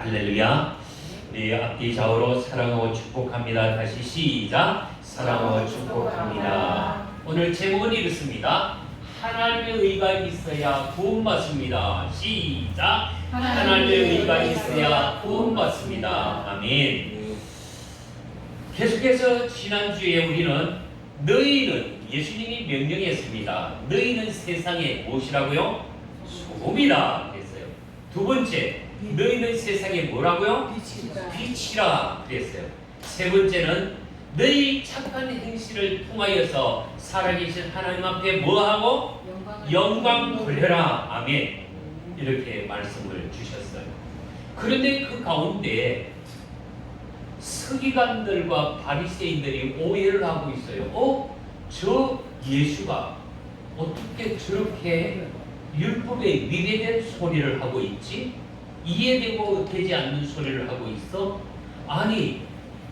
할렐루야. 우리 앞뒤 좌우로 사랑하고 축복합니다. 다시 시작. 사랑하고 축복합니다. 오늘 제목은 이렇습니다. 하나님의 의가 있어야 구원받습니다. 시작. 하나님의 의가 있어야 구원받습니다. 아멘. 계속해서 지난주에 우리는 너희는 예수님이 명령했습니다. 너희는 세상의 무엇이라고요? 소금이다 그랬어요. 두 번째, 너희는 세상에 뭐라고요? 빛이라 그랬어요. 세 번째는 너희 착한 행실을 통하여서 살아계신 하나님 앞에 뭐하고? 영광 돌려라. 아멘. 이렇게 말씀을 주셨어요. 그런데 그 가운데 서기관들과 바리새인들이 오해를 하고 있어요. 저 예수가 어떻게 저렇게 율법에 위배된 소리를 하고 있지? 이해되고 되지 않는 소리를 하고 있어? 아니,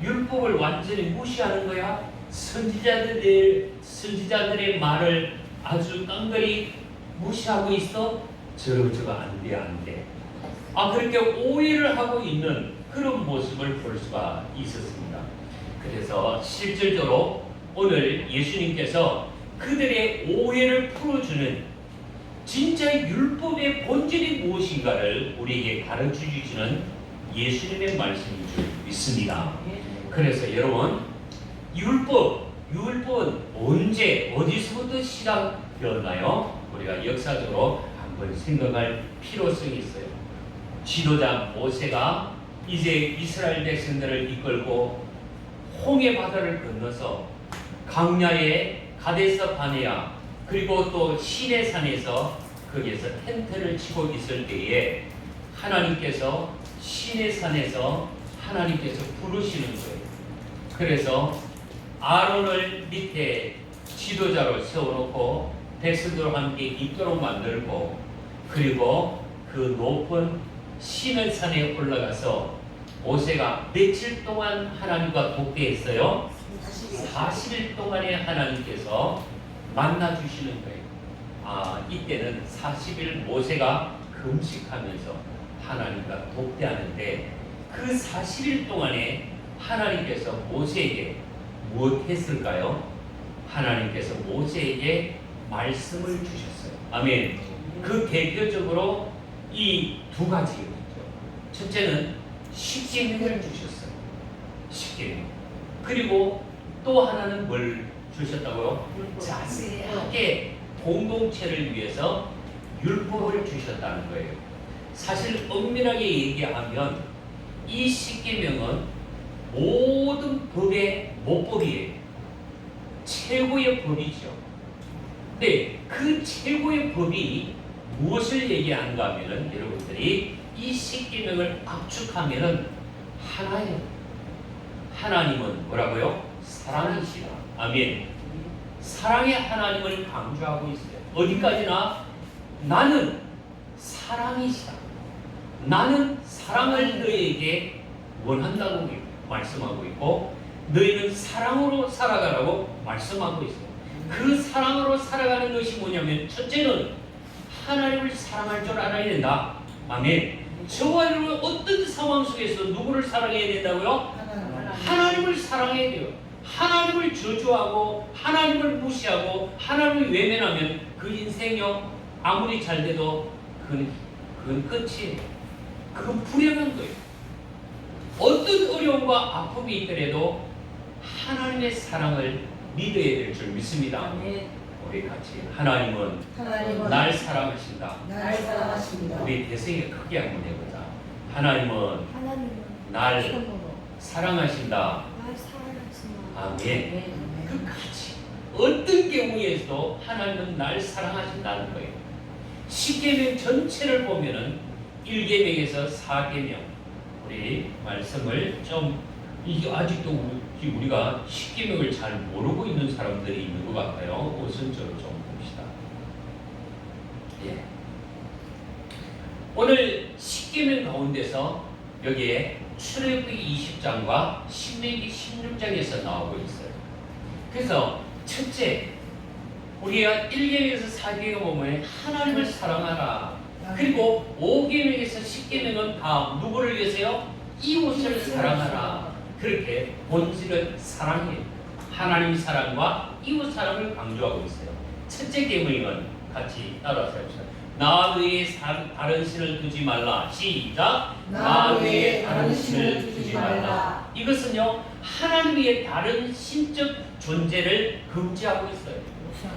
율법을 완전히 무시하는 거야? 선지자들의 말을 아주 깡그리 무시하고 있어? 저거 안 돼. 그렇게 오해를 하고 있는 그런 모습을 볼 수가 있었습니다. 그래서 실질적으로 오늘 예수님께서 그들의 오해를 풀어주는 진짜 율법의 본질이 무엇인가를 우리에게 가르쳐 주시는 예수님의 말씀인 줄 믿습니다. 그래서 여러분, 율법은 언제 어디서부터 시작되었나요? 우리가 역사적으로 한번 생각할 필요성이 있어요. 지도자 모세가 이제 이스라엘 백성들을 이끌고 홍해 바다를 건너서 광야의 가데스 바네아 그리고 또 시내산에서 거기에서 텐트를 치고 있을 때에 하나님께서 시내산에서 하나님께서 부르시는 거예요. 그래서 아론을 밑에 지도자로 세워놓고 백성들과 함께 있도록 만들고 그리고 그 높은 시내산에 올라가서 모세가 며칠 동안 하나님과 독대했어요? 40일 동안에 하나님께서 만나주시는 거예요. 이때는 40일 모세가 금식하면서 하나님과 독대하는데 그 40일 동안에 하나님께서 모세에게 무엇 했을까요? 하나님께서 모세에게 말씀을 주셨어요. 아멘. 그 대표적으로 이 두 가지였죠. 첫째는 십계명을 주셨어요. 십계명. 그리고 또 하나는 뭘 주셨다고요? 자세하게 공동체를 위해서 율법을 주셨다는 거예요. 사실 엄밀하게 얘기하면 이 십계명은 모든 법의 모법이에요. 최고의 법이죠. 근데 그 최고의 법이 무엇을 얘기하는가 하면은 여러분들이 이 십계명을 압축하면은 하나예요. 하나님은 뭐라고요? 사랑이시다. 아멘. 사랑의 하나님을 강조하고 있어요. 어디까지나 나는 사랑이시다. 나는 사랑을 너희에게 원한다고 말씀하고 있고 너희는 사랑으로 살아가라고 말씀하고 있어요. 그 사랑으로 살아가는 것이 뭐냐면 첫째는 하나님을 사랑할 줄 알아야 된다. 아멘. 저와 여러분 어떤 상황 속에서 누구를 사랑해야 된다고요? 하나님을 사랑해야 돼요. 하나님을 저주하고 하나님을 무시하고 하나님을 외면하면 그 인생요 아무리 잘 돼도 그건 끝이에요. 그건 불행한 거예요. 어떤 어려움과 아픔이 있더라도 하나님의 사랑을 믿어야 될 줄 믿습니다. 우리 같이 하나님은 날 사랑하신다. 우리 대성에 크게 한번 해보자. 하나님은 날 사랑하신다. 아멘. 끝까지 어떤 경우에서도 하나님은 날 사랑하신다는 거예요. 십계명 전체를 보면은 1계명에서 4계명 우리 말씀을 좀 이게 아직도 우리가 십계명을 잘 모르고 있는 사람들이 있는 것 같아요. 우선적으로 좀 봅시다. 오늘 십계명 가운데서 여기에 출애굽기 20장과 신명기 16장에서 나오고 있어요. 그래서 첫째 우리가 1계명에서 4계명 보면 하나님을 사랑하라 그리고 5계명에서 10계명은 다 누구를 위해서요? 이웃을 사랑하라. 그렇게 본질은 사랑이에요. 하나님 사랑과 이웃 사랑을 강조하고 있어요. 첫째 계명은 같이 따라서 해봅시다. 나 외에 다른 신을 두지 말라. 시작. 나 외에 다른 신을 두지 말라. 이것은요, 하나님 외에 다른 신적 존재를 금지하고 있어요.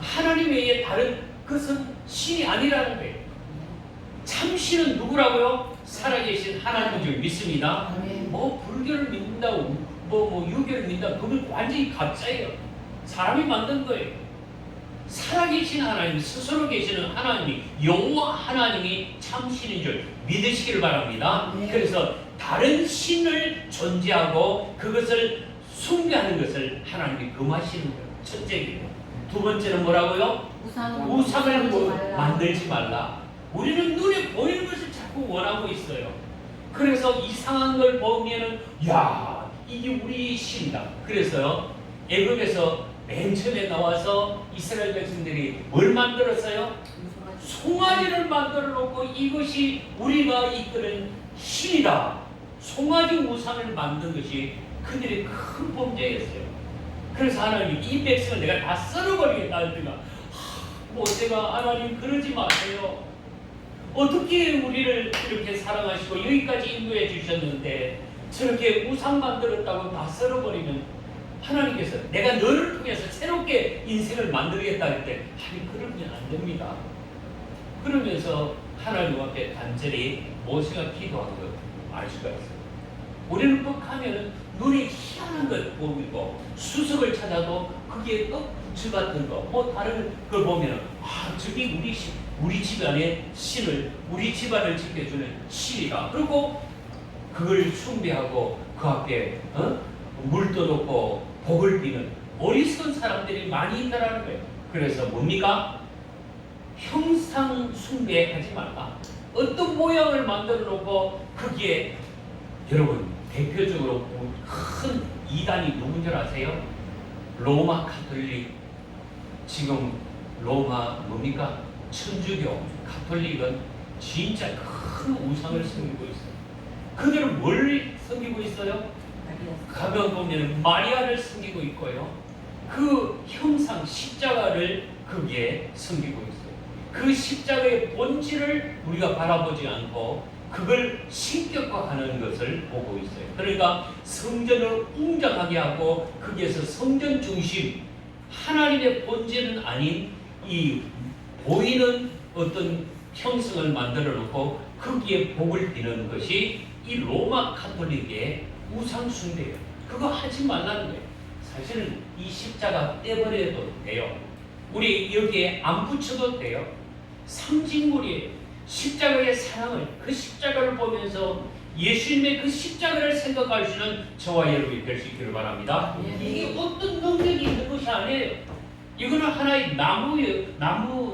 하나님 외에 다른 것은 신이 아니라는 거예요. 참 신은 누구라고요? 살아계신 하나님인 줄 믿습니다. 뭐 불교를 믿는다고, 뭐 유교를 믿는다고, 그건 완전히 가짜예요. 사람이 만든 거예요. 살아계신 하나님, 스스로 계시는 하나님이, 여호와 하나님이 참신인 줄 믿으시기를 바랍니다. 그래서 다른 신을 존재하고 그것을 숭배하는 것을 하나님이 금하시는 거예요. 첫째예요. 두 번째는 뭐라고요? 우상을 만들지 말라. 우리는 눈에 보이는 것을 자꾸 원하고 있어요. 그래서 이상한 걸 보면은 야, 이게 우리 신이다. 그래서요, 애굽에서 맨 처음에 나와서 이스라엘 백성들이 뭘 만들었어요? 송아지를 만들어 놓고 이것이 우리가 이끄는 신이다. 송아지 우상을 만든 것이 그들의 큰 범죄였어요. 그래서 하나님이 이 백성을 내가 다 썰어버리겠다 하니까, 모세가 하나님 그러지 마세요. 어떻게 우리를 이렇게 사랑하시고 여기까지 인도해 주셨는데 저렇게 우상 만들었다고 다 썰어버리면 하나님께서 내가 너를 통해서 새롭게 인생을 만들겠다 할 때, 아니 그러면 안 됩니다. 그러면서 하나님 앞에 간절히 모세가 기도한 걸 알 수가 있어요. 우리는 뻑하면 눈에 희한한 걸 보이고 수석을 찾아도 그게 떡 같은 거, 뭐 다른 걸 보면 저기 우리 집안의 신을, 우리 집안을 지켜주는 신이다. 그리고 그걸 숭배하고 그 앞에 물 떠놓고 복을 비는 어리석은 사람들이 많이 있다라는 거예요. 그래서 뭡니까? 형상 숭배하지 말라. 어떤 모양을 만들어 놓고 거기에, 여러분 대표적으로 큰 이단이 누군 줄 아세요? 로마 카톨릭. 지금 로마 뭡니까? 천주교 카톨릭은 진짜 큰 우상을 섬기고 있어요. 그들은 뭘 섬기고 있어요? 가면 보면 마리아를 섬기고 있고요. 그 형상 십자가를 거기에 섬기고 있어요. 그 십자가의 본질을 우리가 바라보지 않고 그걸 신격화하는 것을 보고 있어요. 그러니까 성전을 웅장하게 하고 거기에서 성전 중심, 하나님의 본질은 아닌 이 보이는 어떤 형성을 만들어 놓고 거기에 복을 비는 것이 이 로마 카톨릭의 우상 숭배예요. 그거 하지 말라는 거예요. 사실은 이 십자가 떼버려도 돼요. 우리 여기에 안 붙여도 돼요. 상징물이에요. 십자가의 사랑을, 그 십자가를 보면서 예수님의 그 십자가를 생각할 수 있는 저와 여러분이 될 수 있기를 바랍니다. 이게 어떤 능력이 있는 것이 아니에요. 이거는 하나의 나무예요.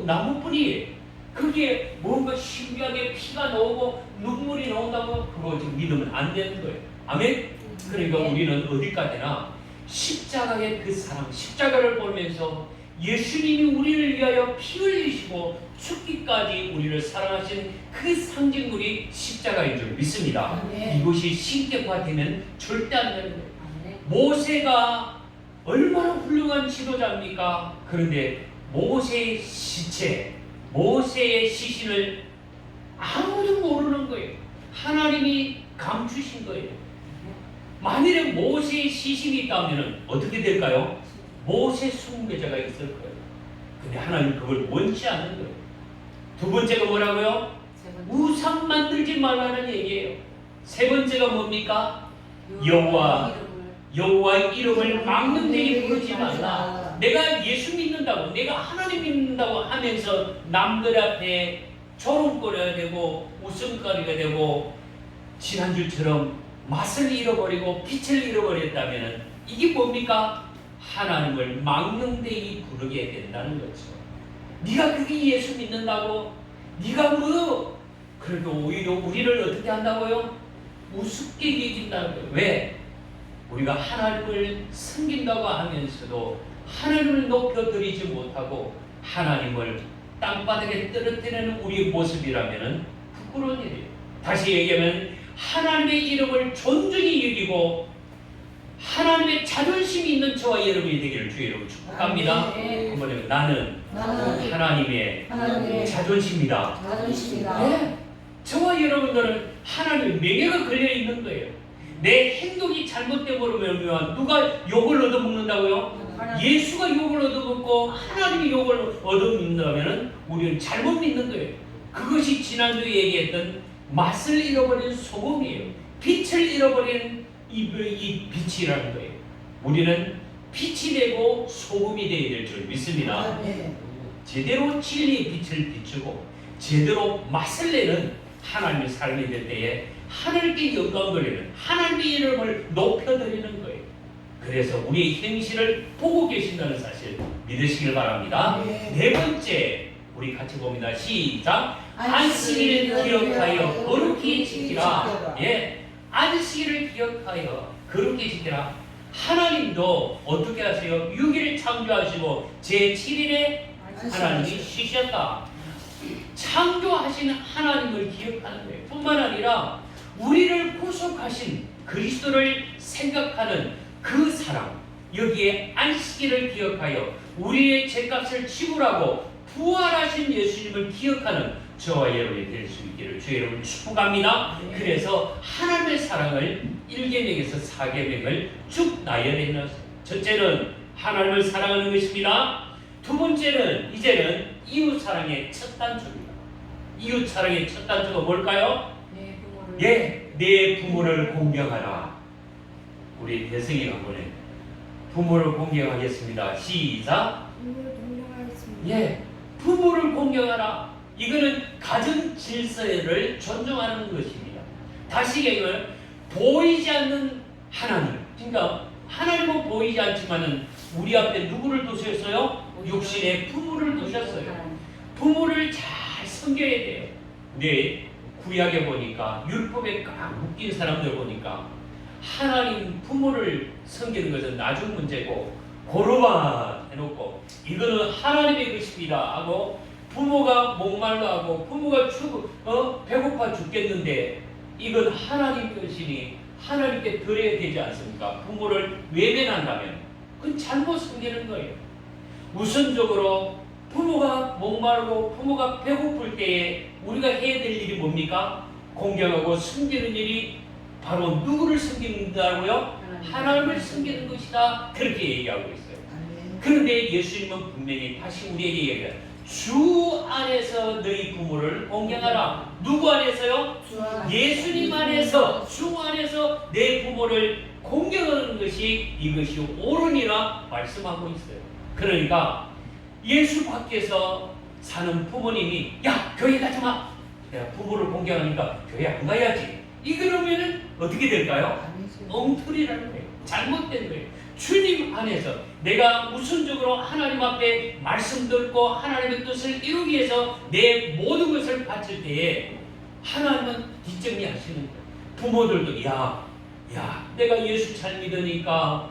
나무뿐이에요. 그게 뭔가 신기하게 피가 나오고 눈물이 나온다고 그거 지금 믿으면 안 되는 거예요. 아멘? 그러니까 우리는 어디까지나 십자가의 그 사랑, 십자가를 보면서 예수님이 우리를 위하여 피 흘리시고 죽기까지 우리를 사랑하신 그 상징물이 십자가인 줄 믿습니다. 이것이 신격화되면 절대 안 되는 거예요. 모세가 얼마나 훌륭한 지도자입니까? 그런데 모세의 시체, 모세의 시신을 아무도 모르는 거예요. 하나님이 감추신 거예요. 만일에 모세의 시신이 있다면 어떻게 될까요? 모세 숭배자가 있을 거예요. 근데 하나님 그걸 원치 않는 거예요. 두 번째가 뭐라고요? 우상 만들지 말라는 얘기예요. 세 번째가 뭡니까? 여호와의 이름을 막는 데에 부르지 말라. 내가 예수 믿는다고, 내가 하나님 믿는다고 하면서 남들 앞에 조롱거려야 되고 웃음거리가 되고 지난주처럼 맛을 잃어버리고 빛을 잃어버렸다면 이게 뭡니까? 하나님을 막는 데에 부르게 된다는 거죠. 네가 그게 예수 믿는다고, 네가 뭐 그래도 오히려 우리를 어떻게 한다고요? 우습게 여긴다는 거예요. 왜? 우리가 하나님을 섬긴다고 하면서도 하나님을 높여드리지 못하고 하나님을 땅바닥에 떨어뜨리는 우리의 모습이라면 부끄러운 일이에요. 다시 얘기하면 하나님의 이름을 존중히 여기고 하나님의 자존심이 있는 저와 여러분이 되기를 주의 이름으로 축복합니다. 한번 해요. 나는 하나님의 자존심이다. 네. 저와 여러분들은 하나님의 명예가 걸려 있는 거예요. 내 행동이 잘못돼 버리면 누가 욕을 얻어먹는다고요? 예수가 욕을 얻어먹고 하나님이 욕을 얻어먹는다면 우리는 잘못 믿는 거예요. 그것이 지난주에 얘기했던 맛을 잃어버린 소금이에요. 빛을 잃어버린 이 빛이라는 거예요. 우리는 빛이 되고 소금이 되어야 될 줄 믿습니다. 제대로 진리의 빛을 비추고 제대로 맛을 내는 하나님의 삶이 될 때에 하나님께 영광 돌리는 하나님의 이름을 높여드리는 거예요. 그래서 우리의 행실을 보고 계신다는 사실 믿으시길 바랍니다. 네 번째 우리 같이 봅니다. 시작. 안식일을 기억하여 거룩히 지키라. 안식일을 기억하여 거룩히 지키라. 하나님도 어떻게 하세요? 6일을 창조하시고 제7일에 하나님이 쉬셨다. 창조하신 하나님을 기억하는 거예요. 뿐만 아니라 우리를 구속하신 그리스도를 생각하는 그 사랑, 여기에 안식일을 기억하여 우리의 죄값을 지불하고 부활하신 예수님을 기억하는 저와 여러분이 될 수 있기를 주의 이름으로 축복합니다. 그래서 하나님의 사랑을 1계명에서 4계명을 쭉 나열해 놨어요. 첫째는 하나님을 사랑하는 것입니다. 두 번째는 이제는 이웃 사랑의 첫 단추입니다. 이웃 사랑의 첫 단추가 뭘까요? 내 부모를 공경하라. 우리 대승이 한번 해. 부모를 공경하겠습니다. 시작. 부모를 공경하라. 이거는 가정 질서를 존중하는 것입니다. 다시 얘기하면 보이지 않는 하나님. 그러니까 하나님은 보이지 않지만은 우리 앞에 누구를 두셨어요? 육신의 부모를 두셨어요. 부모를 잘 섬겨야 돼요. 근데 구약에 보니까 율법에 꽉 묶인 사람들 보니까 하나님 부모를 섬기는 것은 나중 문제고 고르반 해놓고 이거는 하나님의 것입니다 하고 부모가 목말라 하고 부모가 배고파 죽겠는데 이건 하나님 것이니 하나님께 드려야 되지 않습니까? 부모를 외면한다면 그건 잘못 섬기는 거예요. 우선적으로 부모가 목마르고 부모가 배고플 때에 우리가 해야 될 일이 뭡니까? 공경하고 섬기는 일이 바로 누구를 섬긴다고요? 하나님을 섬기는 것이다. 그렇게 얘기하고 있어요. 그런데 예수님은 분명히 다시 우리에게 얘기해요. 주 안에서 너희 부모를 공경하라. 누구 안에서요? 예수님 안에서, 주 안에서 내 부모를 공경하는 것이 이것이 옳으니라 말씀하고 있어요. 그러니까 예수 밖에서 사는 부모님이 야 교회 가지 마. 내가 부모를 공경하니까 교회 안 가야지. 이러면은 어떻게 될까요? 엉터리라는 거예요. 잘못된 거예요. 주님 안에서 내가 우선적으로 하나님 앞에 말씀 듣고 하나님의 뜻을 이루기 위해서 내 모든 것을 바칠 때에 하나님은 뒷정리하시는 거예요. 부모들도 야 내가 예수 잘 믿으니까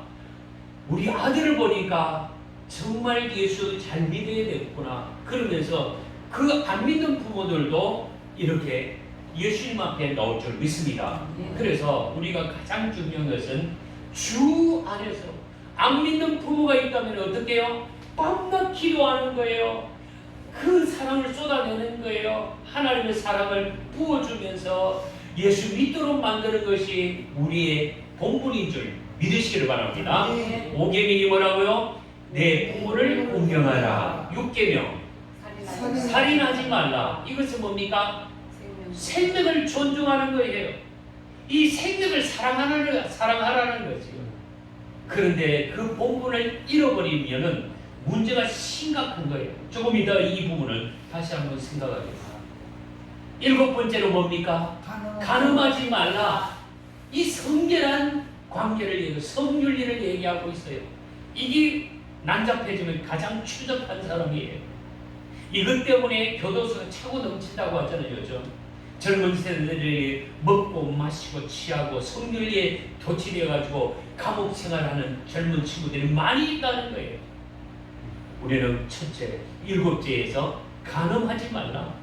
우리 아들을 보니까 정말 예수 잘 믿어야 되겠구나. 그러면서 그 안 믿는 부모들도 이렇게 예수님 앞에 나올 줄 믿습니다. 그래서 우리가 가장 중요한 것은 주 안에서 안 믿는 부모가 있다면 어떻게 해요? 밤낮 기도하는 거예요. 그 사랑을 쏟아내는 거예요. 하나님의 사랑을 부어주면서 예수 믿도록 만드는 것이 우리의 본분인 줄 믿으시기를 바랍니다. 5계명이 뭐라고요? 내 부모를 공경하라. 6계명 살인하지 말라. 이것은 뭡니까? 생명을 존중하는 거예요. 이 생명을 사랑하라는 거죠. 그런데 그 본분을 잃어버리면은 문제가 심각한 거예요. 조금 이따 이 부분을 다시 한번 생각하겠습니다. 7번째로 뭡니까? 간음하지 말라. 이 성결한 관계를 얘기하고 성윤리를 얘기하고 있어요. 이게 난잡해지면 가장 추접한 사람이에요. 이것 때문에 교도소가 차고 넘친다고 하잖아요. 요즘 젊은 세대들이 먹고 마시고 취하고 성윤리에 도취되어가지고 감옥 생활하는 젊은 친구들이 많이 있다는 거예요. 우리는 첫째, 7제에서 간음하지 말라.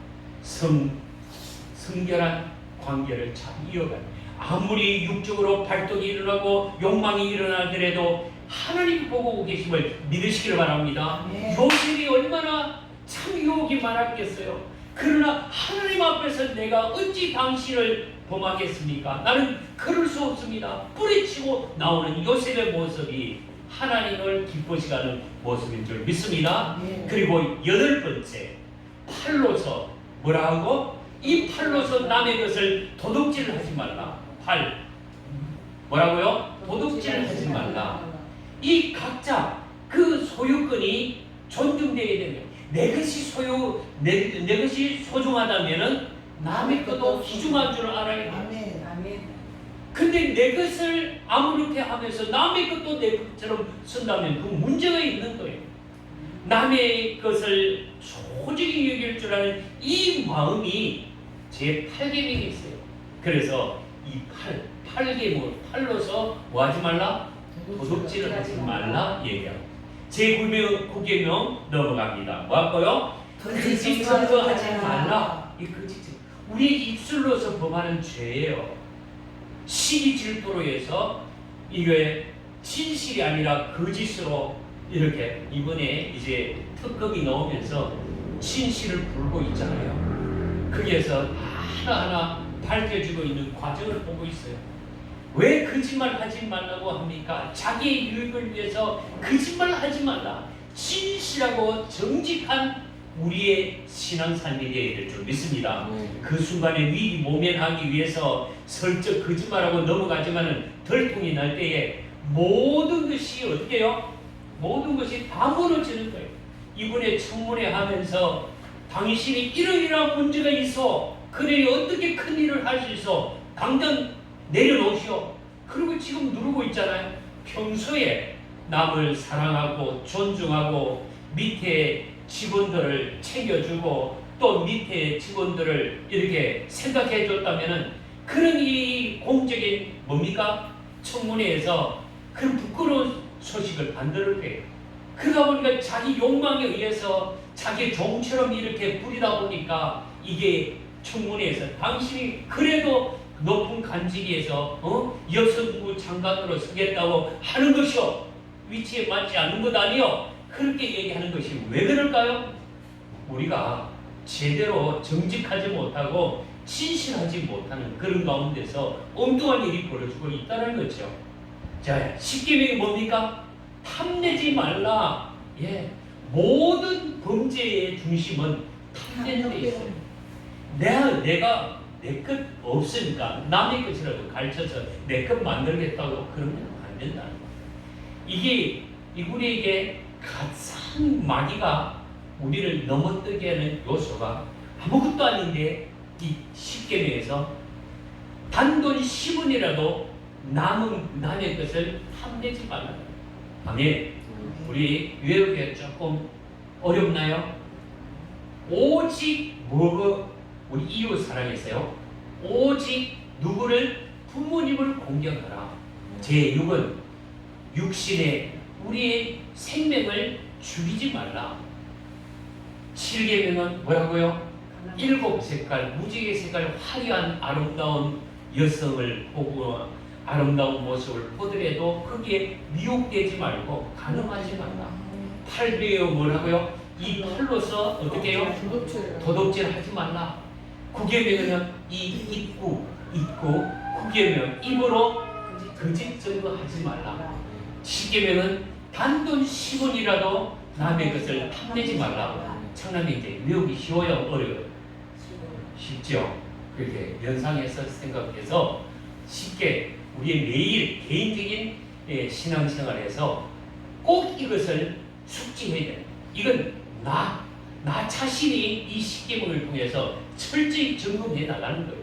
성결한 관계를 잘 이어가라. 아무리 육적으로 발동이 일어나고 욕망이 일어나더라도 하나님 보고 계심을 믿으시기를 바랍니다. 요셉이 얼마나 참 유혹이 많았겠어요. 그러나 하나님 앞에서 내가 어찌 당신을 범하겠습니까? 나는 그럴 수 없습니다. 뿌리치고 나오는 요셉의 모습이 하나님을 기뻐시가는 모습인 줄 믿습니다. 그리고 8번째, 팔로서 뭐라 하고? 이 팔로서 남의 것을 도둑질하지 말라. 뭐라고요? 도둑질하지 말라. 이 각자 그 소유권이 존중되어야 되면 내 것이 내 것이 소중하다면은 남의 것도 귀중한 줄 알아야 돼. 근데 내 것을 아무렇게 하면서 남의 것도 내 것처럼 쓴다면 그 문제가 있는 거예요. 남의 것을 소중히 여길 줄 아는 이 마음이 제 8계명에 있어요. 그래서 이 8계명, 팔로서 뭐 하지 말라? 도둑질을 하지 말라 얘기하고. 제 9계명 넘어갑니다. 뭐 할까요? 거짓 증거하지 말라. 이 거짓 증거. 우리 입술로서 범하는 죄예요. 시기 질투로 해서 이게 진실이 아니라 거짓으로 이렇게 이번에 이제 특검이 나오면서 진실을 풀고 있잖아요. 거기에서 하나하나 밝혀지고 있는 과정을 보고 있어요. 왜 거짓말 하지 말라고 합니까? 자기의 유익을 위해서 거짓말 하지 말라. 진실하고 정직한 우리의 신앙삶이 되어야 될 줄 믿습니다. 그 순간에 위기 모면하기 위해서 슬쩍 거짓말하고 넘어가지만은 덜통이 날 때에 모든 것이 어떻게 해요? 모든 것이 다 무너지는 거예요. 이번에 청문회 하면서 당신이 이러이러한 문제가 있어. 그래 어떻게 큰 일을 할 수 있어? 당장 내려놓으시오. 그리고 지금 누르고 있잖아요. 평소에 남을 사랑하고 존중하고 밑에 직원들을 챙겨주고 또 밑에 직원들을 이렇게 생각해 줬다면은 그런 이 공적인 뭡니까? 청문회에서 그런 부끄러운 소식을 안 들을 거예요. 그러다 보니까 자기 욕망에 의해서 자기 종처럼 이렇게 부리다 보니까 이게 청문회에서 당신이 그래도 높은 간직에서 여성부 장관으로 서겠다고 하는 것이요. 위치에 맞지 않는 것 아니요. 그렇게 얘기하는 것이 왜 그럴까요? 우리가 제대로 정직하지 못하고 신실하지 못하는 그런 가운데서 엉뚱한 일이 벌어지고 있다는 거죠. 자, 10계명이 뭡니까? 탐내지 말라. 예, 모든 범죄의 중심은 탐내는 데 있어요. 내가 내 것 없으니까 남의 것이라도 가르쳐서 내 것 만들겠다고 그러면 안 된다는 거예요. 이게 우리에게 가장 마귀가 우리를 넘어뜨게 하는 요소가 아무것도 아닌데 이 10계명에서 단돈 10원이라도 남의 것을 탐내지 말라. 아멘. 우리 외우기가 조금 어렵나요? 오직 우리 이웃 사랑했어요. 오직 누구를? 부모님을 공경하라. 제6은 육신의 우리의 생명을 죽이지 말라. 7계명은 뭐라고요? 7색깔 무지개 색깔 화려한 아름다운 여성을 보고 아름다운 모습을 보더라도 거기에 미혹되지 말고 간음하지 말라. 8계명 뭐라고요? 이 팔로서 어떻게 해요? 도둑질하지 말라. 9계명은 입구 9계명 입으로 거짓 증거하지 말라. 10계명은 단돈 10원이라도 남의 것을 탐내지 말라. 청남이 이제 외우기 쉬워요? 어려워요? 쉽죠? 그렇게 연상해서 생각해서 쉽게 우리의 매일 개인적인 신앙생활에서 꼭 이것을 숙지해야 돼요. 이건 나 자신이 이 10계명을 통해서 철저히 점검해 나가는 거예요.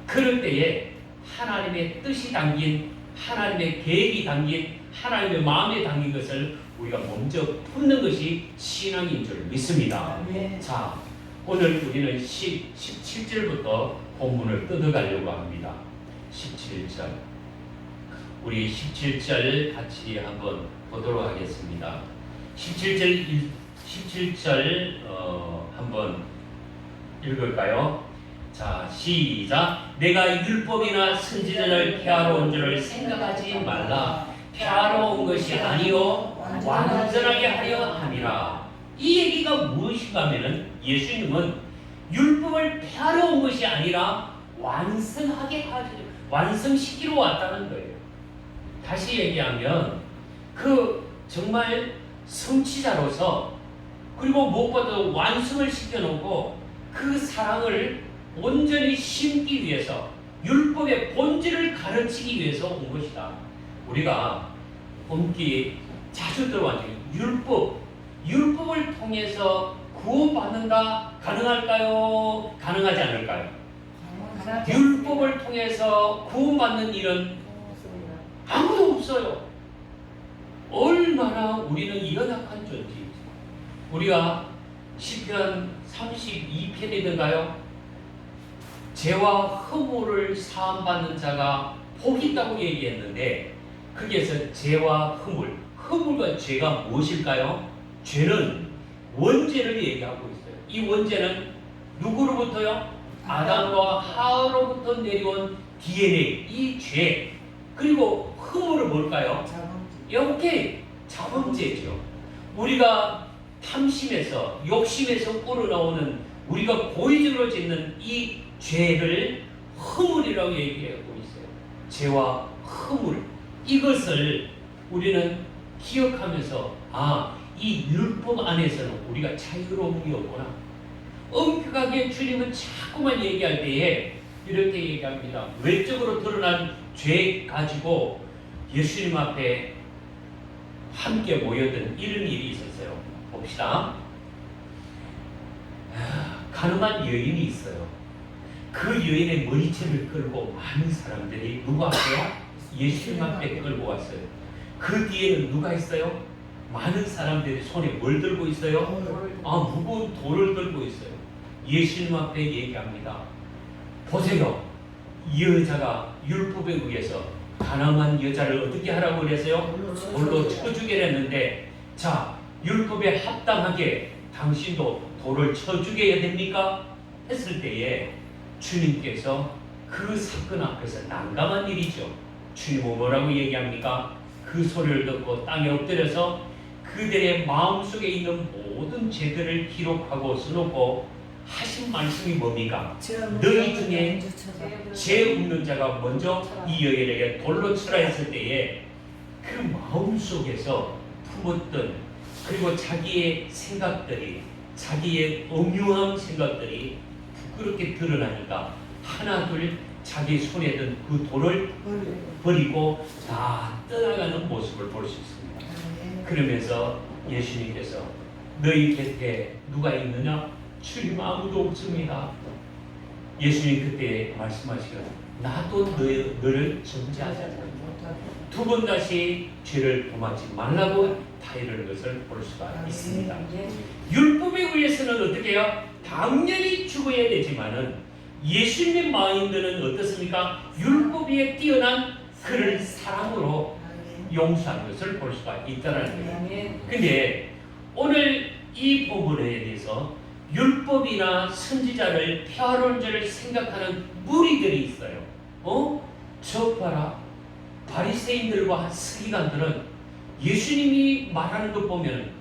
그럴 때에 하나님의 뜻이 담긴 하나님의 계획이 담긴 하나님의 마음에 담긴 것을 우리가 먼저 품는 것이 신앙인 줄 믿습니다. 자, 오늘 우리는 17절부터 본문을 뜯어가려고 합니다. 17절. 우리 17절 같이 한번 보도록 하겠습니다. 17절 17절 한번 읽을까요? 자, 시작. 내가 율법이나 선지자를 폐하러 온 줄을 생각하지 말라. 폐하러 온 것이 아니요 완전하게 하려 함이라. 이 얘기가 무엇인가 하면은 예수님은 율법을 폐하러 온 것이 아니라 완성시키러 왔다는 거예요. 다시 얘기하면 정말 성취자로서, 그리고 무엇보다도 완성을 시켜놓고 그 사랑을 온전히 심기 위해서, 율법의 본질을 가르치기 위해서 온 것이다. 우리가 본기 자주 들어왔죠. 율법을 통해서 구원받는다. 가능할까요? 가능하지 않을까요? 율법을 통해서 구원받는 일은 아무도 없어요. 얼마나 우리는 연약한 존재이지. 우리가 시편 32편이던가요? 죄와 허물을 사함받는 자가 복이 있다고 얘기했는데, 거기에서 죄와 허물과 죄가 무엇일까요? 죄는 원죄를 얘기하고 있어요. 이 원죄는 누구로부터요? 아담과 하와로부터 내려온 DNA, 이 죄. 그리고 허물은 뭘까요? 오케이, 자범죄죠. 우리가 탐심에서, 욕심에서 우러나오는, 우리가 고의적으로 짓는 이 죄를 허물이라고 얘기하고 있어요. 죄와 허물, 이것을 우리는 기억하면서, 이 율법 안에서는 우리가 자유로움이 없구나. 엄격하게 주님은 자꾸만 얘기할 때에 이렇게 얘기합니다. 외적으로 드러난 죄 가지고 예수님 앞에 함께 모여든 이런 일이 있었어요. 봅시다. 가늠한 여인이 있어요. 그 여인의 머리채를 끌고 많은 사람들이 누구 앞에요? 예수님 앞에 끌고 왔어요. 그 뒤에는 누가 있어요? 많은 사람들이 손에 뭘 들고 있어요? 무거운 돌을 들고 있어요. 예수님 앞에 얘기합니다. 보세요. 이 여자가 율법에 의해서 가늠한 여자를 어떻게 하라고 그랬어요? 돌로 쳐 죽게 했는데, 자, 율법에 합당하게 당신도 돌을 쳐 죽여야 됩니까? 했을 때에 주님께서 그 사건 앞에서 난감한 일이죠. 주님은 뭐라고 얘기합니까? 그 소리를 듣고 땅에 엎드려서 그들의 마음속에 있는 모든 죄들을 기록하고 써놓고 하신 말씀이 뭡니까? 너희 중에 죄 없는 자가 먼저 이 여인에게 돌로 치라 했을 때에 그 마음속에서 품었던, 그리고 자기의 생각들이, 자기의 엄유한 생각들이 부끄럽게 드러나니까 하나둘 자기 손에 든 그 돌을 버리고 다 떠나가는 모습을 볼 수 있습니다. 그러면서 예수님께서 너희 곁에 누가 있느냐? 주님 아무도 없습니다. 예수님 그때 말씀하시기를 나도 너를 정죄하지 않는다. 두 번 다시 죄를 범하지 말라고 타이르는 것을 볼 수가 있습니다. 율법에 의해서는 어떻게 해요? 당연히 죽어야 되지만은 예수님의 마인드는 어떻습니까? 율법 위에 뛰어난 그를 사랑으로 용서하는 것을 볼 수가 있다는 거예요. 근데 오늘 이 부분에 대해서 율법이나 선지자를 폐하러 온 줄을 생각하는 무리들이 있어요. 저 봐라. 바리새인들과 서기관들은 예수님이 말하는 것 보면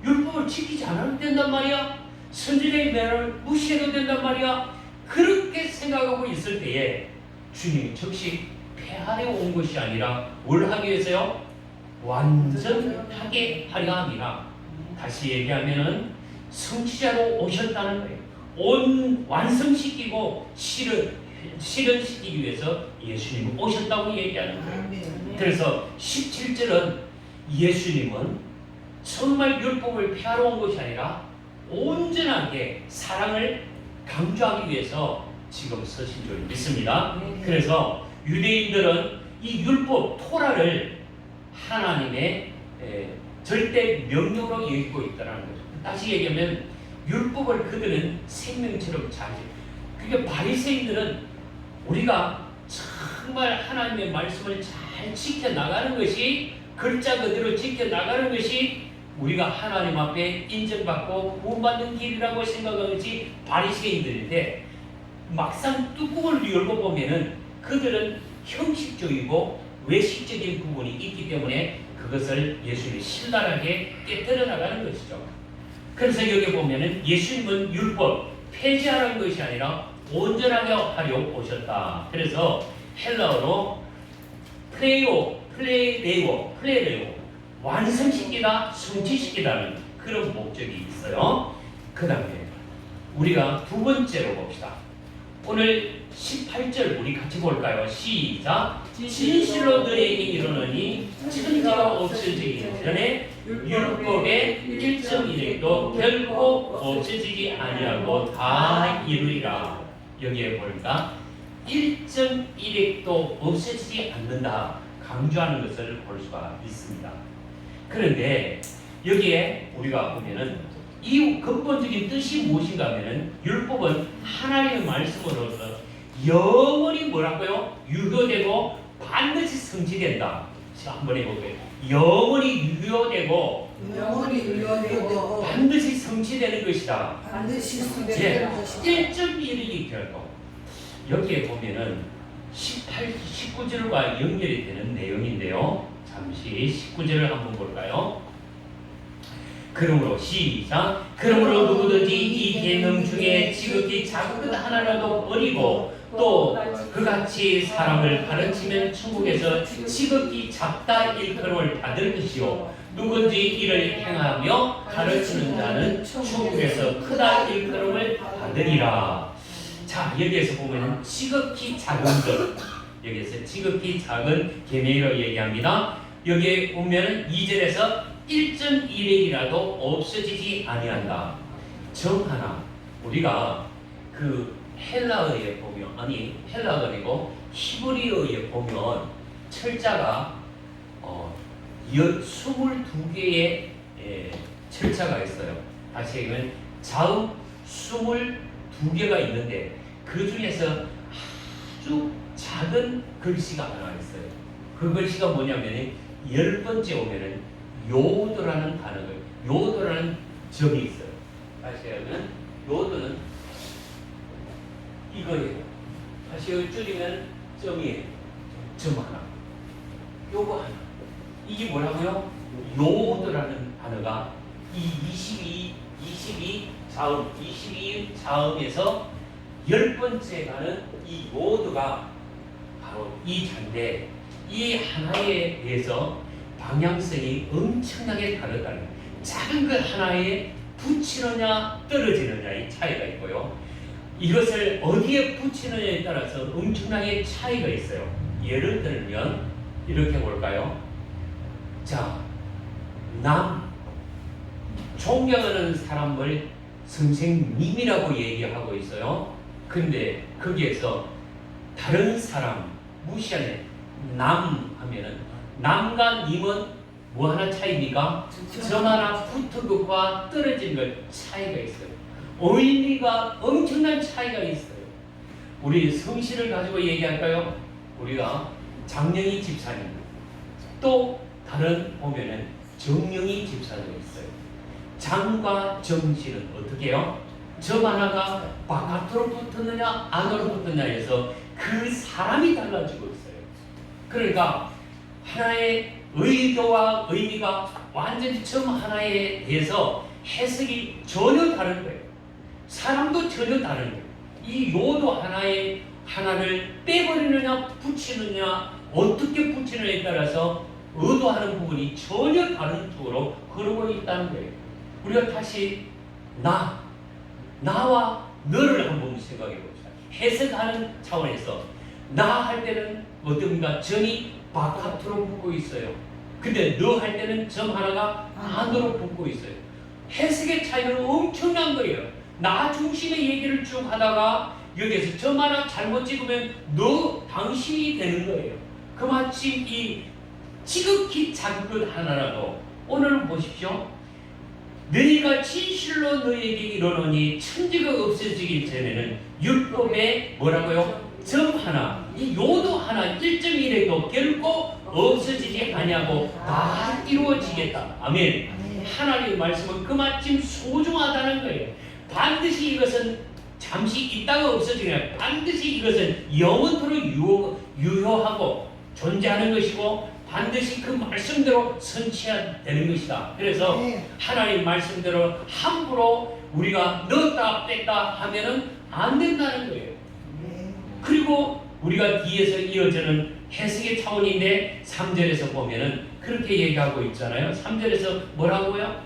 율법을 지키지 않아도 된단 말이야. 선지자의 말을 무시해도 된단 말이야. 그렇게 생각하고 있을 때에 주님이 즉시 폐하려 온 것이 아니라 뭘 하기 위해서요? 완전하게 하려 함이라. 다시 얘기하면은 성취자로 오셨다는 거예요. 완성시키고 실현시키기 위해서 예수님이 오셨다고 얘기하는 거예요. 그래서 17절은 예수님은 정말 율법을 폐하러 온 것이 아니라 온전하게 사랑을 강조하기 위해서 지금 서신 줄 믿습니다. 그래서 유대인들은 이 율법 토라를 하나님의 절대 명령으로 여기고 있다는 거죠. 다시 얘기하면 율법을 그들은 생명처럼 잘 지켜요. 그러니까 바리새인들은 우리가 정말 하나님의 말씀을 잘 지켜나가는 것이, 글자 그대로 지켜나가는 것이 우리가 하나님 앞에 인정받고 구원받는 길이라고 생각하는 것이 바리새인들인데 막상 뚜껑을 열고 보면은 그들은 형식적이고 외식적인 부분이 있기 때문에 그것을 예수님이 신랄하게 깨뜨려 나가는 것이죠. 그래서 여기 보면은 예수님은 율법 폐지하라는 것이 아니라 온전하게 하려고 오셨다. 그래서 헬라어로 플레레오 완성시키다, 성취시키다는 그런 목적이 있어요. 그 다음에 우리가 두 번째로 봅시다. 오늘 18절 우리 같이 볼까요? 시작. 진실로 너희에게 이르노니 천지가 없어지기 전에 율법의 1.1획도 결코 없어지지 아니하고 다 이루리라. 여기에 보니까 1.1획도 없어지지 않는다 강조하는 것을 볼 수가 있습니다. 그런데 여기에 우리가 보면은 이 근본적인 뜻이 무엇인가 하면은 율법은 하나님의 말씀으로서 영원히 뭐라고요? 유효되고 반드시 성취된다. 자, 한번 해볼게요. 영원히 유효되고 반드시 성취되는 것이다. 반드시 성취되는 것이다. 1.1이 결코 여기에 보면은 19절과 연결이 되는 내용인데요. 잠시 19절을 한번 볼까요? 그러므로 시작. 그러므로 누구든지 이 계명 중에 지극히 작은 것 하나라도 버리고 또 그같이 사람을 가르치면 천국에서 지극히 작다 일컬음을 받을 것이요 누구든지 이를 행하며 가르치는 자는 천국에서 크다 일컬음을 받으리라. 자, 여기에서 보면 지극히 작은 것, 여기에서 지극히 작은 계명이라고 얘기합니다. 여기에 보면 2절에서 1.1획이라도 없어지지 아니한다. 정 하나 우리가 그 헬라어에 보면 헬라어가 아니고 히브리어에 보면 철자가 22개의 철자가 있어요. 다시 얘기하면 자음 22개가 있는데 그 중에서 아주 작은 글씨가 하나 있어요. 그 글씨가 뭐냐면 10번째 오면은 요도라는 단어가 요도라는 점이 있어요. 다시 하면 요도는 이거예요. 다시 줄이면 점이에요. 점 하나. 요거 하나. 이게 뭐라고요? 요도라는 단어가 이 22 자음에서 10번째 가는 이 요도가 바로 이 잔데 이 하나에 대해서 방향성이 엄청나게 다르다는 작은 것 하나에 붙이느냐 떨어지느냐의 차이가 있고요. 이것을 어디에 붙이느냐에 따라서 엄청나게 차이가 있어요. 예를 들면 이렇게 볼까요? 자, 존경하는 사람을 선생님이라고 얘기하고 있어요. 근데 거기에서 다른 사람 무시하는 남 하면은 남과 님은 뭐 하나 차이입니까? 점 하나 붙은 것과 떨어진 것 차이가 있어요. 의미가 엄청난 차이가 있어요. 우리 성실을 가지고 얘기할까요? 우리가 장영희 집사님 또 다른 보면은 정영희 집사님 있어요. 장과 정실은 어떻게 해요? 점 하나가 바깥으로 붙었느냐 안으로 붙었느냐 해서 그 사람이 달라지고 있어요. 그러니까 하나의 의도와 의미가 완전히 점 하나에 대해서 해석이 전혀 다른 거예요. 사람도 전혀 다른 거예요. 이 요도 하나를 빼버리느냐 붙이느냐 어떻게 붙이느냐에 따라서 의도하는 부분이 전혀 다른 쪽으로 흐르고 있다는 거예요. 우리가 다시 나와 너를 한번 생각해 봅시다. 해석하는 차원에서 나 할 때는 어떤가 점이 바깥으로 붙고 있어요. 근데 너 할 때는 점 하나가 안으로 붙고 있어요. 해석의 차이는 엄청난 거예요. 나 중심의 얘기를 쭉 하다가 여기에서 점 하나 잘못 찍으면 당신이 되는 거예요. 그마치 이 지극히 작은 것 하나라도 오늘 보십시오. 너희가 진실로 너희에게 이르노니 천지가 없어지기 전에는 율법에 뭐라고요? 점 하나, 이 요도 하나 1.1에도 결코 없어지지 아니하고 다 이루어지겠다. 아멘. 하나님의 말씀은 그마침 소중하다는 거예요. 반드시 이것은 잠시 있다가 없어지냐, 반드시 이것은 영원토록 유효하고 존재하는 것이고 반드시 그 말씀대로 선취되는 것이다. 그래서 하나님 말씀대로 함부로 우리가 넣었다 뺐다 하면은 안 된다는 거예요. 그리고 우리가 뒤에서 이어지는 해석의 차원인데 3절에서 보면은 그렇게 얘기하고 있잖아요. 3절에서 뭐라고요?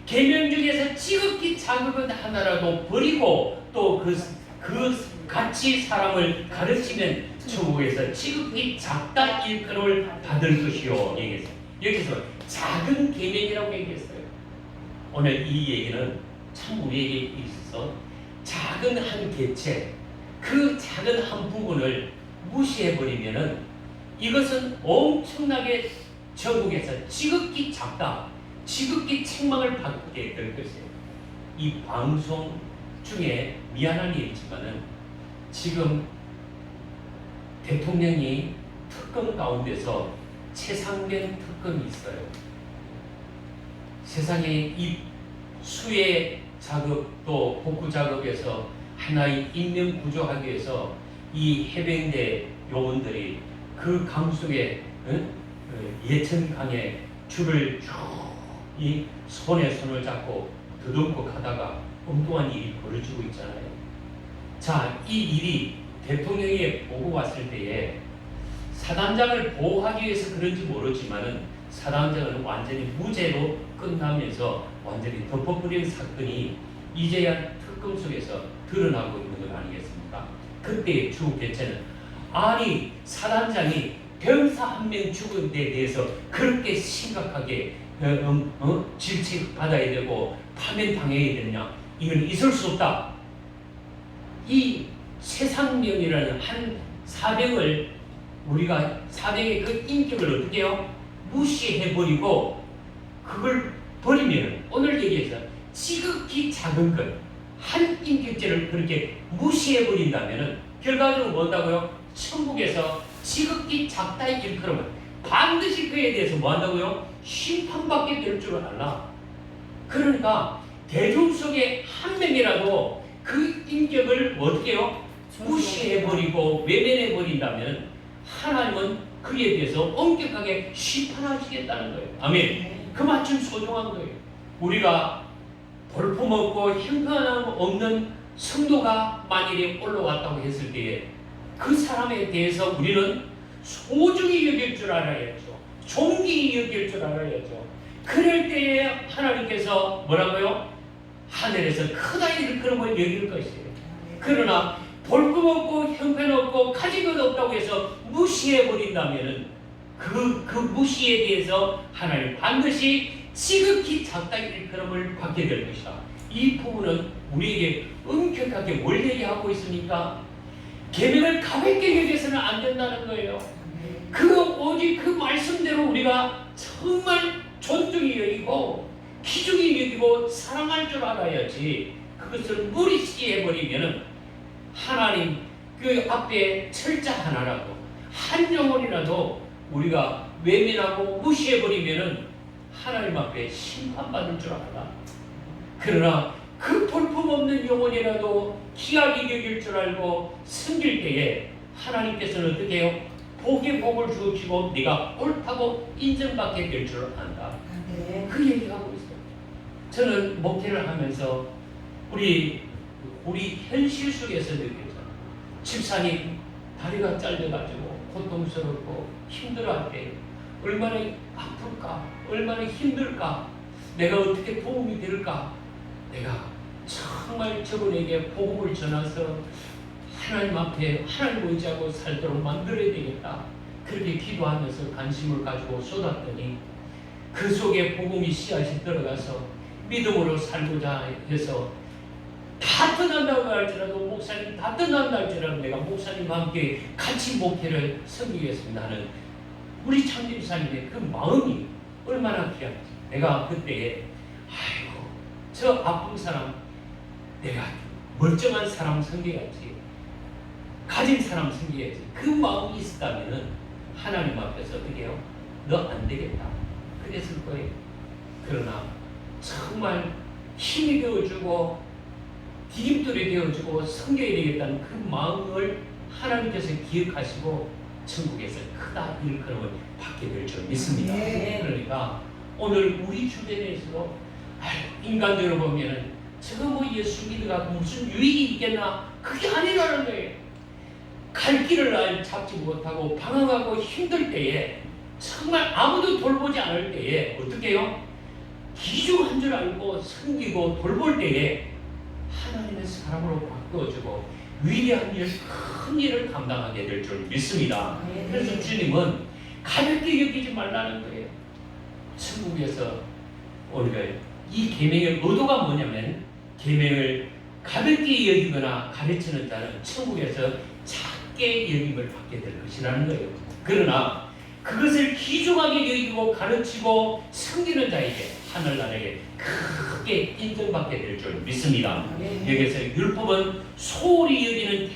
계명 중에서 지극히 작은 것 하나라도 버리고 또 그 같이 사람을 가르치면 천국에서 지극히 작다 일컬음을 받을 것이요. 얘기했어요. 여기서 작은 계명이라고 얘기했어요. 오늘 이 얘기는 참 우리에게 있어서 작은 한 개체, 그 작은 한 부분을 무시해버리면은 이것은 엄청나게 천국에서 지극히 작다, 지극히 책망을 받게 될 것이에요. 이 방송 중에 미안한 일이지만은 지금 대통령이 특검 가운데서 최상된 특검이 있어요. 세상에 이 수해 작업 또 복구 작업에서 하나의 인명 구조하기 위해서 이 해병대 요원들이 그 강 속에 예천강에 줄을 쭉 이 손에 손을 잡고 더듬고 가다가 엉뚱한 일이 벌어지고 있잖아요. 자, 이 일이 대통령이 보고 왔을 때에 사단장을 보호하기 위해서 그런지 모르지만은 사단장은 완전히 무죄로 끝나면서 완전히 덮어버린 사건이 이제야 특검 속에서 드러나고 있는 것 아니겠습니까? 그때의 주 개체는 아니 사단장이 병사 한 명 죽은 데 대해서 그렇게 심각하게 질책받아야 되고 파면당해야 되느냐, 이건 있을 수 없다. 이 세상명이라는 한 사병을 우리가 사병의 그 인격을 어떻게 해요? 무시해버리고 그걸 버리면 오늘 얘기해서 지극히 작은 것 한 인격체를 그렇게 무시해버린다면 결과적으로 뭔다고요? 천국에서 지극히 작다 일컬음은 반드시 그에 대해서 뭐한다고요? 심판받게 될 줄 알라. 그러니까 대중 속에 한 명이라도 그 인격을 어떻게 해요? 무시해버리고 외면해버린다면 하나님은 그에 대해서 엄격하게 심판하시겠다는 거예요. 아멘. 그만큼 소중한 거예요. 우리가 볼품없고 형편함 없는 성도가 만일에 올라왔다고 했을 때에 그 사람에 대해서 우리는 소중히 여길 줄 알아야죠. 존귀히 여길 줄 알아야죠. 그럴 때에 하나님께서 뭐라고요? 하늘에서 크다 일컬음을 여길 것이에요. 그러나 볼품없고 형편없고 가진 것 없다고 해서 무시해버린다면 그 무시에 대해서 하나님 반드시 지극히 작다 일컬음을 받게 될 것이다. 이 부분은 우리에게 엄격하게 뭘 얘기하고 있습니까? 계명을 가볍게 여겨서는 안 된다는 거예요. 오직 그 말씀대로 우리가 정말 존중히 여기고 귀중히 여기고 사랑할 줄 알아야지 그것을 무리시해버리면 하나님 그 앞에 철자 하나라도 한 영혼이라도 우리가 외면하고 무시해버리면 하나님 앞에 심판받을 줄 알아. 그러나 그 볼품없는 영혼이라도 귀하게 여길 줄 알고 섬길 때에 하나님께서는 어떻게 해요? 복의 복을 주시고 네가 옳다고 인정받게 될 줄 안다. 그 얘기하고 있어요. 저는 목회를 하면서 우리 현실 속에서 느껴져요. 집사님 다리가 잘려가지고 고통스럽고 힘들어할 때 얼마나 아플까, 얼마나 힘들까, 내가 어떻게 도움이 될까, 내가 정말 저분에게 복음을 전해서 하나님 앞에 하나님 의지하고 살도록 만들어야 되겠다. 그렇게 기도하면서 관심을 가지고 쏟았더니 그 속에 복음이 씨앗이 들어가서 믿음으로 살고자 해서 다 떠난다고 할지라도 목사님 다 떠난다 할지라도 내가 목사님과 함께 같이 목회를 섬기겠습니다 하는 우리 창집사님의 그 마음이 얼마나 귀한지. 내가 그때에 아이고 저 아픈 사람 내가 멀쩡한 사람 섬겨야지, 가진 사람 섬겨야지, 그 마음이 있었다면 하나님 앞에서 어떻게 해요? 너 안 되겠다 그랬을 거예요. 그러나 정말 힘이 되어주고 디딤돌이 되어주고 섬겨야 되겠다는 그 마음을 하나님께서 기억하시고 천국에서 크다 일컬음을 받게 될 줄 믿습니다. 네. 그러니까 오늘 우리 주변에서도 인간적으로 보면은 저거 뭐 예수 믿어가 무슨 유익이 있겠나, 그게 아니라는 거예요. 갈 길을 잡지 못하고 방황하고 힘들 때에, 정말 아무도 돌보지 않을 때에 어떻게 해요? 귀중한 줄 알고 섬기고 돌볼 때에 하나님의 사람으로 바꿔주고 위대한 일, 큰 일을 감당하게 될 줄 믿습니다. 그래서 주님은 가볍게 여기지 말라는 거예요. 천국에서 우리가 이 계명의 의도가 뭐냐면, 계명을 가볍게 여기거나 가르치는 자는 천국에서 작게 여김을 받게 될 것이라는 거예요. 그러나 그것을 귀중하게 여기고 가르치고 섬기는 자에게 하늘나라에 크게 인정받게 될 줄 믿습니다. 여기서 율법은 소홀히 여기는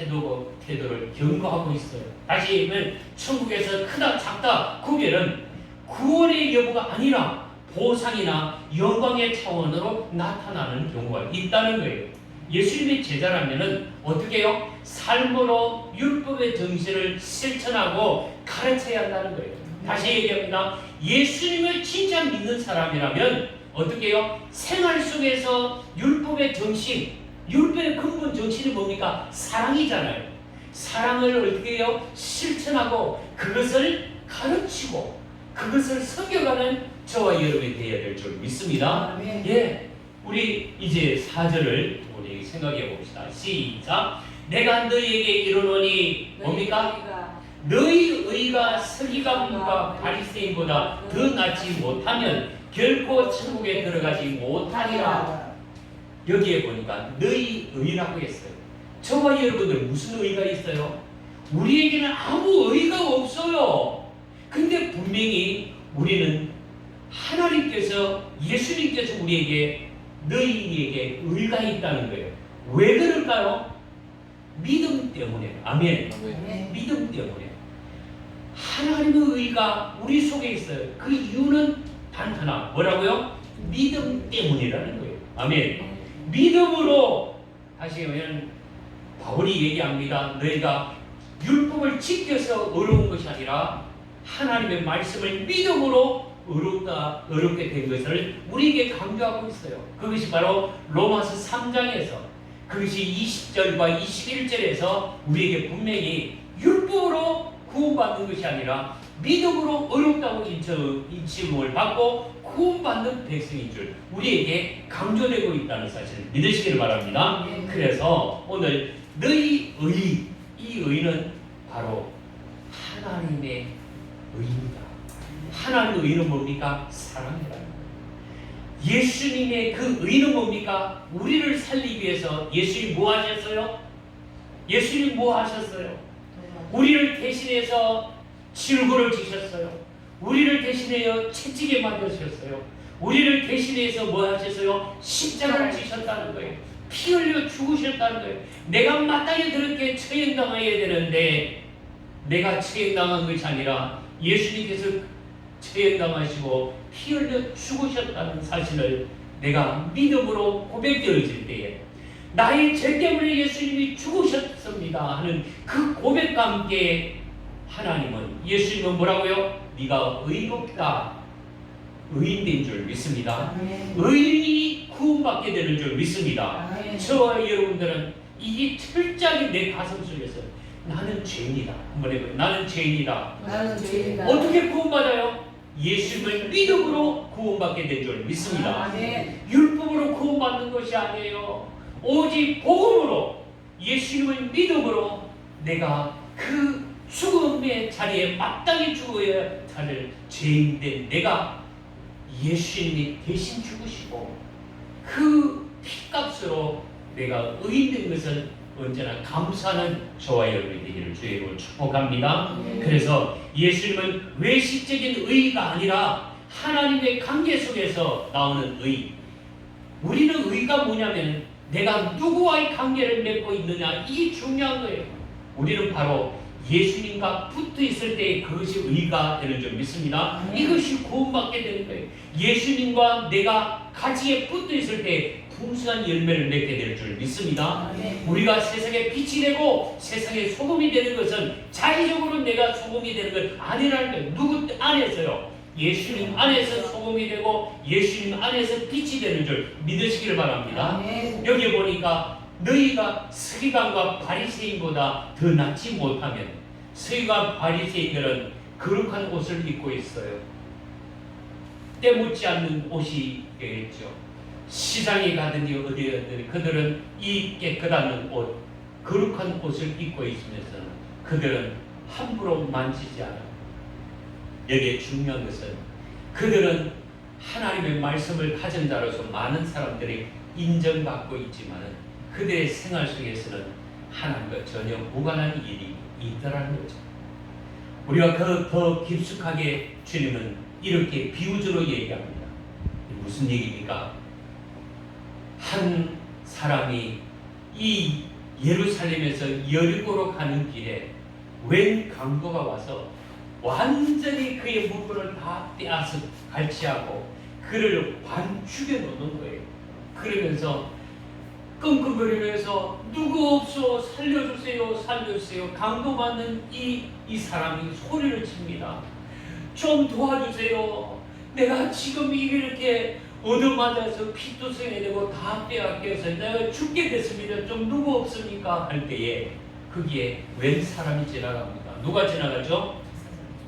태도를 경고하고 있어요. 다시 얘기하면 천국에서 크다 작다 구별은 구원의 여부가 아니라 보상이나 영광의 차원으로 나타나는 경우가 있다는 거예요. 예수님의 제자라면은 어떻게 해요? 삶으로 율법의 정신을 실천하고 가르쳐야 한다는 거예요. 다시 얘기합니다. 예수님을 진짜 믿는 사람이라면 어떻게 해요? 생활 속에서 율법의 정신, 율법의 근본 정신이 뭡니까? 사랑이잖아요. 사랑을 어떻게 해요? 실천하고 그것을 가르치고 그것을 섬겨가는 저와 여러분이 되어야 될 줄 믿습니다. 예, 우리 이제 4절을 우리 생각해 봅시다. 시작. 내가 너희에게 이르노니 뭡니까? 너희 의가 서기관과 바리새인보다 더 낫지 못하면 결코 천국에 들어가지 못하리라. 여기에 보니까 너희 의라고 했어요. 저와 여러분들 무슨 의가 있어요? 우리에게는 아무 의가 없어요. 근데 분명히 우리는 하나님께서, 예수님께서 우리에게 너희에게 의가 있다는 거예요. 왜 그럴까요? 믿음 때문에. 아멘. 믿음 때문에. 하나님의 의가 우리 속에 있어요. 그 이유는 단 하나. 뭐라고요? 믿음 때문이라는 거예요. 아멘. 믿음으로, 다시 하면 바울이 얘기합니다. 너희가 율법을 지켜서 어려운 것이 아니라 하나님의 말씀을 믿음으로 어렵게 된 것을 우리에게 강조하고 있어요. 그것이 바로 로마서 3장에서, 그것이 20절과 21절에서 우리에게 분명히 율법으로 구원받는 것이 아니라 믿음으로 어렵다고 인침을 받고 구원받는 백성인 줄 우리에게 강조되고 있다는 사실을 믿으시기를 바랍니다. 그래서 오늘 너희 의, 이 의는 바로 하나님의 의입니다. 하나님의 의는 뭡니까? 사랑이라는 거예요. 예수님의 그 의는 뭡니까? 우리를 살리기 위해서 예수님이 뭐 하셨어요? 예수님이 뭐 하셨어요? 우리를 대신해서 질고를 지셨어요. 우리를 대신하여 채찍에 맞으셨어요. 우리를 대신해서 뭐 하셨어요? 십자가를 지셨다는 거예요. 피 흘려 죽으셨다는 거예요. 내가 마땅히 그렇게 처형당해야 되는데 내가 처형당한 것이 아니라 예수님께서 처형당하시고 피 흘려 죽으셨다는 사실을 내가 믿음으로 고백되어질 때에 나의 죄 때문에 예수님이 죽으셨습니다 하는 그 고백과 함께 하나님은, 예수님은 뭐라고요? 네가 의롭다, 의인된 줄 믿습니다. 의인이 구원받게 되는 줄 믿습니다. 저와 여러분들은 이게 철저하게 내 가슴 속에서 나는 죄인이다. 한번 해봐요. 나는 죄인이다. 나는 죄인이다. 어떻게 구원받아요? 예수님을 믿음으로 구원받게 된 줄 믿습니다. 율법으로 구원받는 것이 아니에요. 오직 복음으로, 예수님을 믿음으로 내가 그 죽음의 자리에 마땅히 죽어야 할 죄인된 내가 예수님이 대신 죽으시고 그 피값으로 내가 의인된 것을 언제나 감사하는 저와 여러분이 되기를 주의 이름으로 축복합니다. 그래서 예수님은 외식적인 의가 아니라 하나님의 관계 속에서 나오는 의. 우리는 의가 뭐냐면 내가 누구와의 관계를 맺고 있느냐, 이게 중요한 거예요. 우리는 바로 예수님과 붙어 있을 때 그것이 의가 되는 줄 믿습니다. 아멘. 이것이 구원받게 되는 거예요. 예수님과 내가 같이 붙어 있을 때 풍성한 열매를 맺게 될 줄 믿습니다. 아멘. 우리가 세상에 빛이 되고 세상에 소금이 되는 것은 자의적으로 내가 소금이 되는 것 아니라는 거예요. 누구 안에서요? 예수님 안에서 소금이 되고 예수님 안에서 빛이 되는 줄 믿으시기를 바랍니다. 아멘. 여기 보니까 너희가 서기관과 바리새인보다 더 낫지 못하면, 서기관 바리새인들은 거룩한 옷을 입고 있어요. 때묻지 않는 옷이 되겠죠. 시장에 가든지 어디든 그들은 이 깨끗한 옷, 거룩한 옷을 입고 있으면서는 그들은 함부로 만지지 않아요. 여기에 중요한 것은 그들은 하나님의 말씀을 가진 자로서 많은 사람들이 인정받고 있지만 그들의 생활 속에서는 하나님과 전혀 무관한 일이 있더라는 거죠. 우리가 더 깊숙하게 주님은 이렇게 비유적으로 얘기합니다. 무슨 얘기입니까? 한 사람이 이 예루살렘에서 여리고로 가는 길에 웬 강도가 와서 완전히 그의 물건을 다 빼앗아 갈취하고 그를 반죽여 놓는 거예요. 그러면서 끙끙거리면서 누구 없어 살려주세요 살려주세요. 강도받는 이 사람이 소리를 칩니다. 좀 도와주세요. 내가 지금 이렇게 얻어맞아서 피투성이 되고 다 빼앗겨서 내가 죽게 됐습니다. 좀 누구 없습니까? 할 때에 거기에 웬 사람이 지나갑니다. 누가 지나가죠?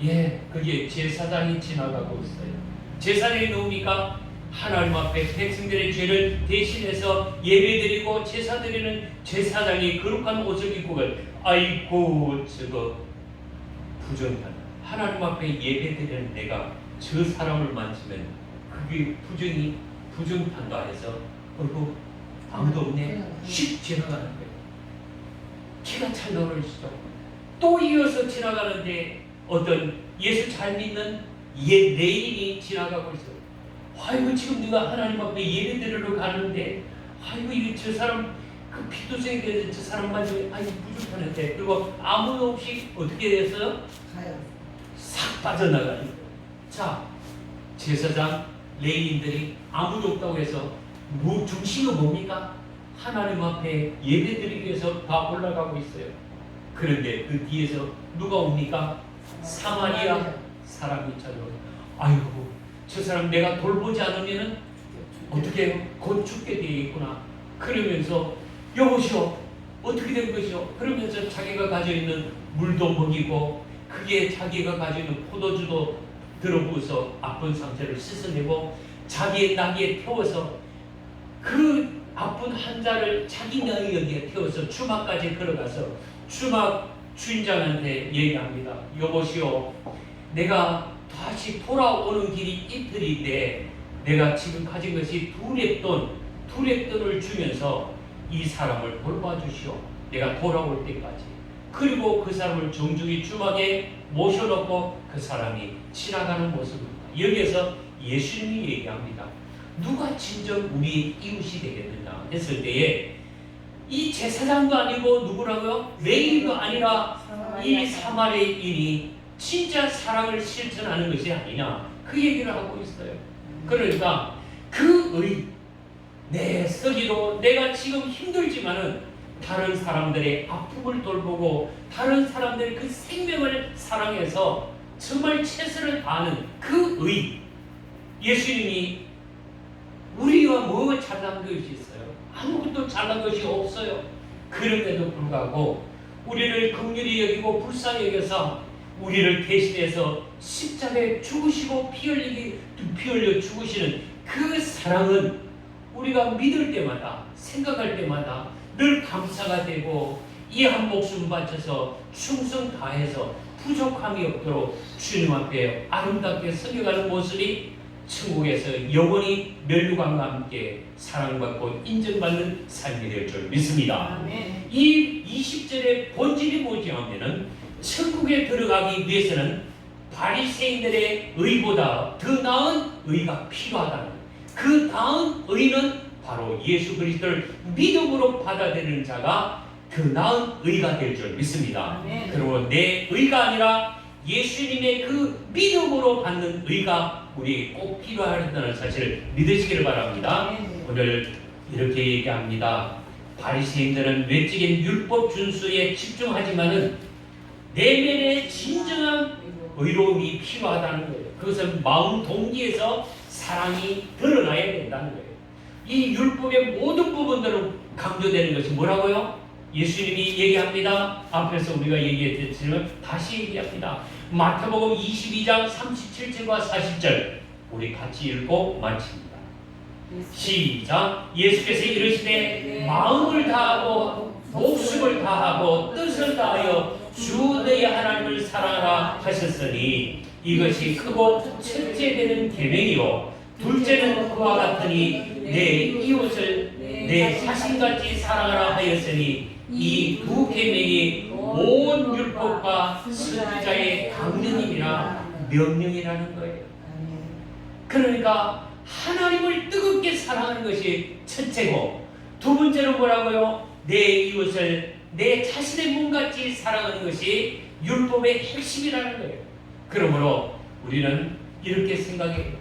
예, 거기에 제사장이 지나가고 있어요. 제사장이 누굽니까? 하나님 앞에 백성들의 죄를 대신해서 예배드리고 제사드리는 제사장이 거룩한 옷을 입고 갈, 아이고 저거 부정한, 하나님 앞에 예배드리는 내가 저 사람을 만지면 그게 부정한가 해서 어이구 아무도 없네 씩 지나가는 거예요. 기가 찰 놀라시죠. 또 이어서 지나가는데 어떤 예수 잘 믿는 레인이 지나가고 있어요. 아이고 지금 네가 하나님 앞에 예배드리러 가는데 아이고 이게 저 사람 그 피투성이 돼서 저 사람 만지면 아이고 부족하는데, 그리고 아무도 없이 어떻게 됐어요? 싹 빠져나가는 거예요. 자, 제사장 레인들이 아무도 없다고 해서 중심은 뭡니까? 하나님 앞에 예배드리기 위해서 다 올라가고 있어요. 그런데 그 뒤에서 누가 옵니까? 사마리아 사람이 찾아와요. 아이고 저 사람 내가 돌보지 않으면 어떻게 해요? 곧 죽게 되겠구나. 그러면서 여보시오 어떻게 된 것이오? 그러면서 자기가 가지고 있는 물도 먹이고 그게 자기가 가지고 있는 포도주도 들어부어서 아픈 상태를 씻어내고 자기의 나귀에 태워서 그 아픈 환자를 자기 나귀 여기에 태워서 주막까지 걸어가서 주막 주인장한테 얘기합니다. 여보시오 내가 다시 돌아오는 길이 이틀인데 내가 지금 가진 것이 두 렙돈을 주면서 이 사람을 돌봐주시오. 내가 돌아올 때까지. 그리고 그 사람을 정중히 주막에 모셔놓고 그 사람이 지나가는 모습입니다. 여기에서 예수님이 얘기합니다. 누가 진정 우리 이웃이 되겠느냐 했을 때에 이 제사장도 아니고 누구라고요? 레위도 아니라 이 사마리아인이 진짜 사랑을 실천하는 것이 아니냐 그 얘기를 하고 있어요. 그러니까 그 내 서기도 내가 지금 힘들지만은 다른 사람들의 아픔을 돌보고 다른 사람들의 그 생명을 사랑해서 정말 최선을 다하는 그 예수님이 우리와 뭐가 잘난 것이 있어요? 아무것도 잘난 것이 없어요. 그런데도 불구하고 우리를 긍휼히 여기고 불쌍히 여겨서 우리를 대신해서 십자가에 죽으시고 피 흘려 죽으시는 그 사랑은 우리가 믿을 때마다 생각할 때마다 늘 감사가 되고 이 한 목숨 바쳐서 충성 다해서 부족함이 없도록 주님 앞에 아름답게 섬겨가는 모습이 천국에서 영원히 멸류관과 함께 사랑받고 인정받는 삶이 될 줄 믿습니다. 아멘. 이 20절의 본질이 뭐지 하면은 천국에 들어가기 위해서는 바리새인들의 의보다 더 나은 의가 필요하다는 거예요. 그 다음 의는 바로 예수 그리스도를 믿음으로 받아들이는 자가 더 나은 의가 될 줄 믿습니다. 아멘. 그리고 내 의가 아니라 예수님의 그 믿음으로 받는 의가 우리 꼭 필요하다는 사실을 믿으시기를 바랍니다. 아멘. 오늘 이렇게 얘기합니다. 바리새인들은 외적인 율법 준수에 집중하지만은 내면의 진정한 의로움이 필요하다는 거예요. 그것은 마음 동기에서 사랑이 드러나야 된다는 거예요. 이 율법의 모든 부분들은 강조되는 것이 뭐라고요? 예수님이 얘기합니다. 앞에서 우리가 얘기했지만 다시 얘기합니다. 마태복음 22장 37절과 40절 우리 같이 읽고 마칩니다. 시작. 예수께서 이르시되 마음을 다하고 목숨을 다하고 뜻을 다하여 주 너희 하나님을 사랑하라 하셨으니 이것이 크고 첫째 되는 계명이요 둘째는 그와 같으니 내 이웃을 내 자신같이 사랑하라 하였으니 이 두 계명이 온 율법과 선지자의 강령이라 명령이라는 거예요. 그러니까 하나님을 뜨겁게 사랑하는 것이 첫째고 두 번째는 뭐라고요? 내 이웃을 내 자신의 몸같이 사랑하는 것이 율법의 핵심이라는 거예요. 그러므로 우리는 이렇게 생각해요.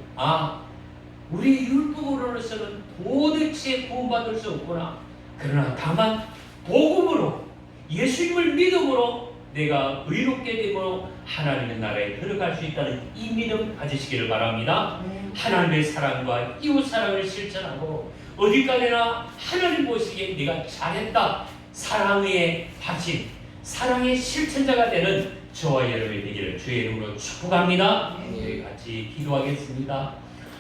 우리 율법으로서는 도대체 구원받을 수 없구나. 그러나 다만 복음으로 예수님을 믿음으로 내가 의롭게 되고 하나님의 나라에 들어갈 수 있다는 이 믿음 가지시기를 바랍니다. 하나님의 사랑과 이웃 사랑을 실천하고 어디까지나 하나님 보시기에 네가 잘했다. 사랑의 바친, 사랑의 실천자가 되는 저와 여러분이 되기를 주의 이름으로 축복합니다. 우리 같이 기도하겠습니다.